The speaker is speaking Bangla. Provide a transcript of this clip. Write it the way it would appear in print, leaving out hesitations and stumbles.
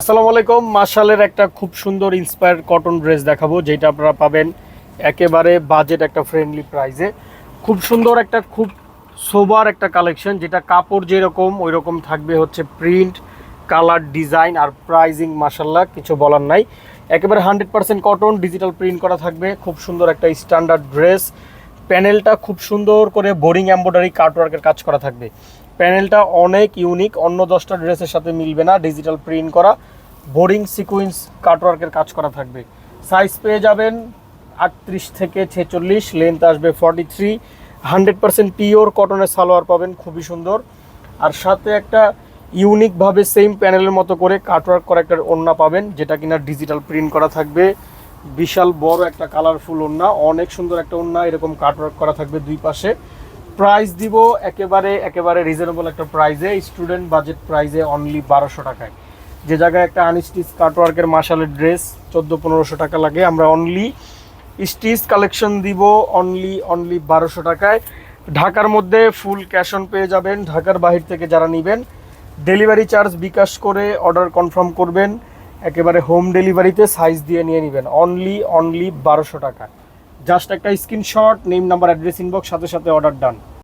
আসসালামু আলাইকুম। মাশালের একটা খুব সুন্দর ইন্সপায়ার কটন ড্রেস দেখাবো, যেটা আপনারা পাবেন একেবারে বাজেট একটা ফ্রেন্ডলি প্রাইসে। খুব সুন্দর একটা খুব সোবার একটা কালেকশন, যেটা কাপড় যেরকম ওই রকম থাকবে, হচ্ছে প্রিন্ট, কালার, ডিজাইন আর প্রাইজিং মাশাল্লাহ কিছু বলার নাই। একেবারে 100% কটন, ডিজিটাল প্রিন্ট করা থাকবে। খুব সুন্দর একটা স্ট্যান্ডার্ড ড্রেস। প্যানেলটা খুব সুন্দর করে বোরিং এমব্রয়ডারি কাটওয়ার্কের কাজ করা থাকবে। প্যানেলটা অনেক ইউনিক, অন্য 10টা ড্রেসের সাথে মিলবে না। ডিজিটাল প্রিন্ট করা, বোরিং সিকুয়েন্স কাটওয়ার্কের কাজ করা থাকবে। সাইজ পেয়ে যাবেন 38 থেকে 46, লেন্থ আসবে 43। 100% পিওর কটনের সালোয়ার পাবেন, খুবই সুন্দর। আর সাথে একটা ইউনিকভাবে সেম প্যানেলের মতো করে কাটওয়ার্ক করা একটা ওড়না পাবেন, যেটা কিনা ডিজিটাল প্রিন্ট করা থাকবে। বিশাল বড় একটা কালারফুল ওড়না, অনেক সুন্দর একটা ওড়না, এরকম কাটওয়ার্ক করা থাকবে দুই পাশে। প্রাইস দিব একেবারে একেবারে রিজনেবল একটা প্রাইসে, স্টুডেন্ট বাজেট প্রাইসে, অনলি 1200 টাকায়। যে জায়গায় একটা আনস্টিচ কাটওয়ার্কের মাশালের ড্রেস 1400-1500 টাকা লাগে, আমরা অনলি স্টিচ কালেকশন দিব অনলি 1200 টাকায়। ঢাকার মধ্যে ফুল ক্যাশ অন পেয়ে যাবেন। ঢাকার বাহির থেকে যারা নেবেন, ডেলিভারি চার্জ বিকাশ করে অর্ডার কনফার্ম করবেন, একেবারে হোম ডেলিভারিতে সাইজ দিয়ে নিয়ে নেবেন অনলি 1200 টাকা। জাস্ট একটা screenshot, name, number, address, inbox, সাথে সাথে অর্ডার ডান।